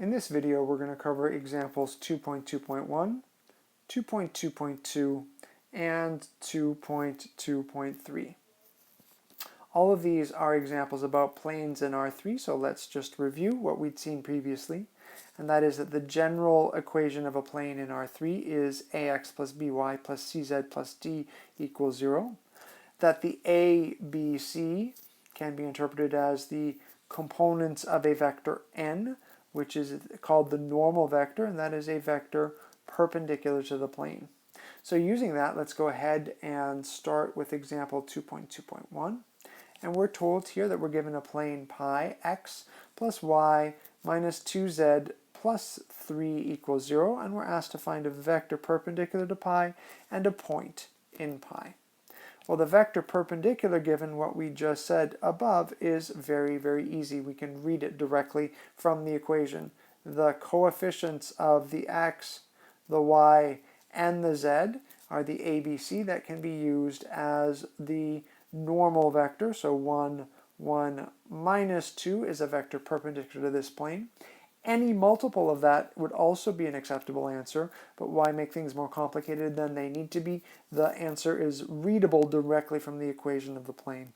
In this video, we're going to cover examples 2.2.1, 2.2.2, and 2.2.3. All of these are examples about planes in R3, so let's just review what we'd seen previously. And that is that the general equation of a plane in R3 is ax plus by plus cz plus d equals 0. That the a, b, c can be interpreted as the components of a vector n, which is called the normal vector, and that is a vector perpendicular to the plane. So using that, let's go ahead and start with example 2.2.1. And we're told here that we're given a plane pi x plus y minus 2z plus 3 equals 0, and we're asked to find a vector perpendicular to pi and a point in pi. Well, the vector perpendicular, given what we just said above, is very, very easy. We can read it directly from the equation. The coefficients of the x, the y, and the z are the ABC that can be used as the normal vector. So 1, 1, minus 2 is a vector perpendicular to this plane. Any multiple of that would also be an acceptable answer, but why make things more complicated than they need to be? The answer is readable directly from the equation of the plane.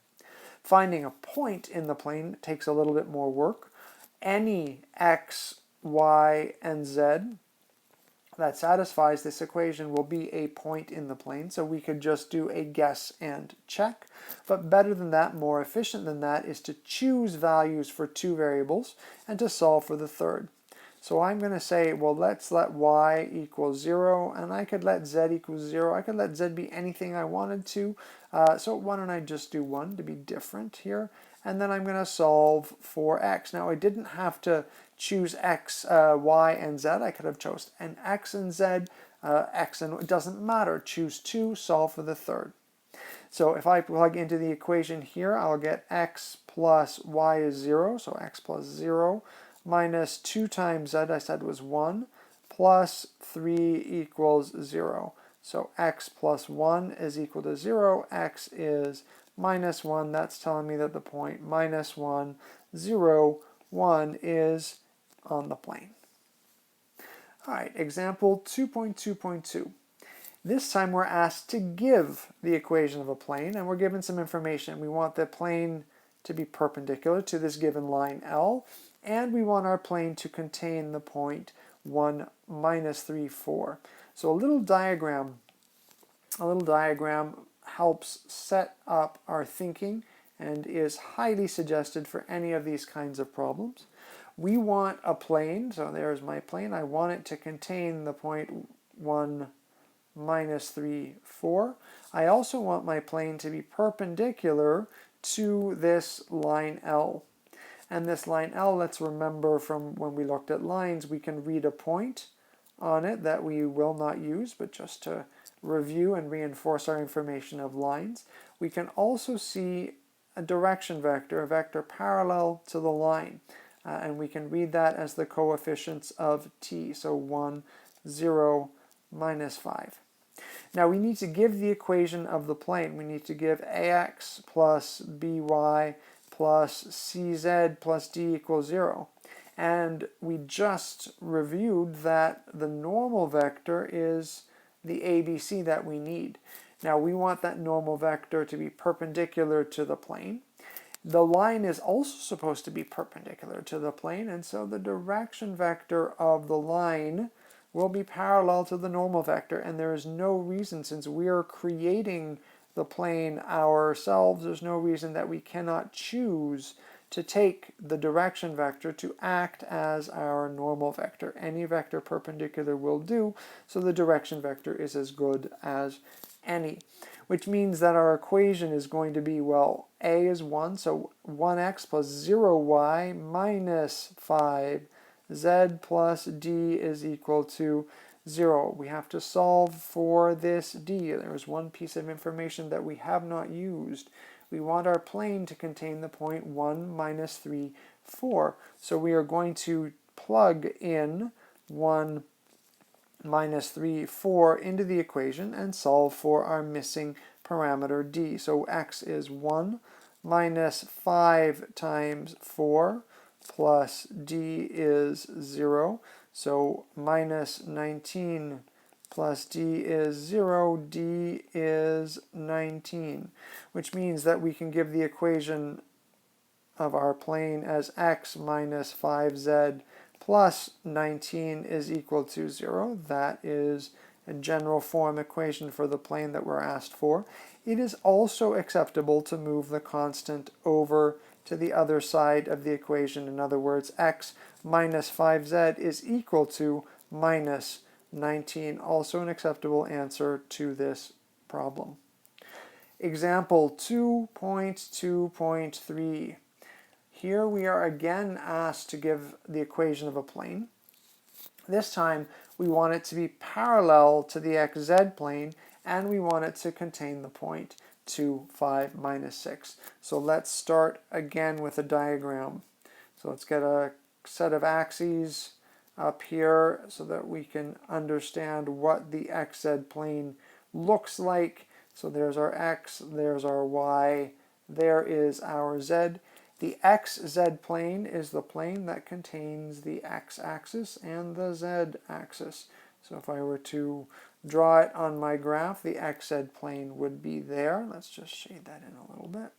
Finding a point in the plane takes a little bit more work. Any x, y, and z that satisfies this equation will be a point in the plane, so we could just do a guess and check. But better than that, more efficient than that, is to choose values for two variables and to solve for the third. So I'm going to say, well, let's let y equal 0, and I could let z equal 0. I could let z be anything I wanted to. So why don't I just do 1 to be different here? And then I'm going to solve for x. Now, I didn't have to choose x, y, and z. I could have chosen an x and z, x and it doesn't matter. Choose 2, solve for the third. So if I plug into the equation here, I'll get x plus y is 0, so x plus 0, minus 2 times z, I said was 1, plus 3 equals 0. So x plus 1 is equal to 0, x is minus 1. That's telling me that the point minus 1, 0, 1 is on the plane. All right, example 2.2.2. This time we're asked to give the equation of a plane, and we're given some information. We want the plane to be perpendicular to this given line L, and we want our plane to contain the point 1, minus 3, 4. So a little diagram helps set up our thinking and is highly suggested for any of these kinds of problems. We want a plane, so there's my plane. I want it to contain the point 1, minus 3, 4. I also want my plane to be perpendicular to this line L. And this line L, let's remember from when we looked at lines, we can read a point on it that we will not use, but just to review and reinforce our information of lines. We can also see a direction vector, a vector parallel to the line. And we can read that as the coefficients of t, so 1, 0, minus 5. Now we need to give the equation of the plane. We need to give ax plus by plus cz plus d equals 0. And we just reviewed that the normal vector is the ABC that we need. Now we want that normal vector to be perpendicular to the plane. The line is also supposed to be perpendicular to the plane, and so the direction vector of the line will be parallel to the normal vector, and there is no reason, since we are creating the plane ourselves, there's no reason that we cannot choose to take the direction vector to act as our normal vector. Any vector perpendicular will do, so the direction vector is as good as any. Which means that our equation is going to be, well, a is 1, so 1x plus 0y minus 5z plus d is equal to 0. We have to solve for this d. There's one piece of information that we have not used. We want our plane to contain the point 1, minus 3, 4. So we are going to plug in 1, minus 3, 4 into the equation and solve for our missing parameter d. So x is 1 minus 5 times 4, plus d is 0. So minus 19 plus d is 0, d is 19, which means that we can give the equation of our plane as x minus 5z plus 19 is equal to 0. That is a general form equation for the plane that we're asked for. It is also acceptable to move the constant over to the other side of the equation. In other words, x minus 5z is equal to minus 19. Also an acceptable answer to this problem. Example 2.2.3. Here we are again asked to give the equation of a plane. This time we want it to be parallel to the xz plane, and we want it to contain the point 2, 5, minus 6. So let's start again with a diagram. So let's get a set of axes up here so that we can understand what the xz plane looks like. So there's our x, there's our y, there is our z. The xz plane is the plane that contains the x-axis and the z-axis. So if I were to draw it on my graph, the xz plane would be there. Let's just shade that in a little bit.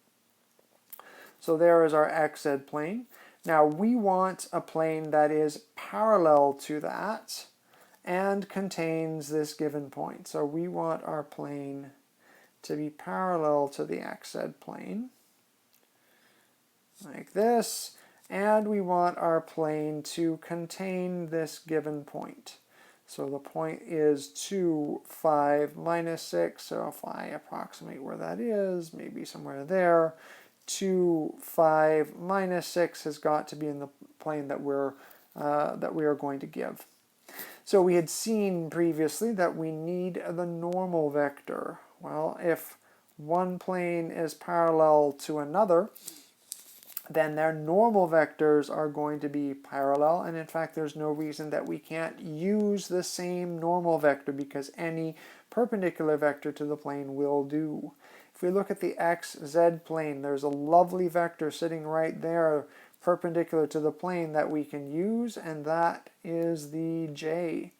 So there is our xz plane. Now we want a plane that is parallel to that and contains this given point. So we want our plane to be parallel to the xz plane, like this, and we want our plane to contain this given point. So the point is 2, 5, minus 6, so if I approximate where that is, maybe somewhere there, 2, 5, minus 6 has got to be in the plane that we are going to give. So we had seen previously that we need the normal vector. Well, if one plane is parallel to another, then their normal vectors are going to be parallel, and in fact there's no reason that we can't use the same normal vector, because any perpendicular vector to the plane will do. If we look at the xz plane, there's a lovely vector sitting right there perpendicular to the plane that we can use, and that is the j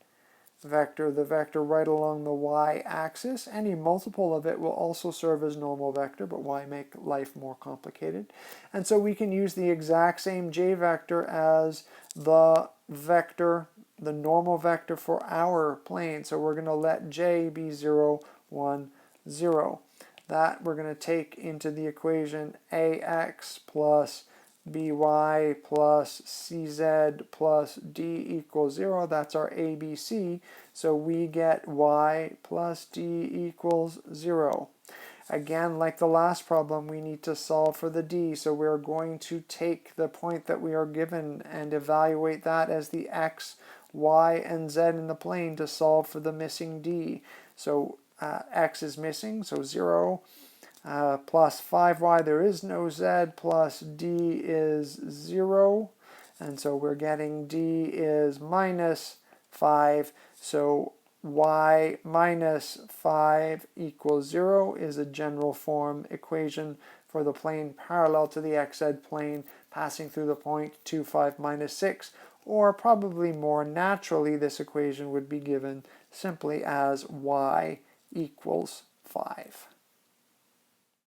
vector, the vector right along the y-axis. Any multiple of it will also serve as normal vector, but why make life more complicated? And so we can use the exact same j vector as the vector, the normal vector for our plane. So we're going to let j be 0, 1, 0. That we're going to take into the equation ax plus by plus cz plus d equals 0. That's our ABC. So we get y plus d equals 0. Again, like the last problem, we need to solve for the d. So we're going to take the point that we are given and evaluate that as the x, y, and z in the plane to solve for the missing d. So x is missing, so 0. Plus 5y, there is no z, plus d is 0, and so we're getting d is minus 5, so y minus 5 equals 0 is a general form equation for the plane parallel to the xz plane passing through the point 2, 5, minus 6, or probably more naturally this equation would be given simply as y equals 5.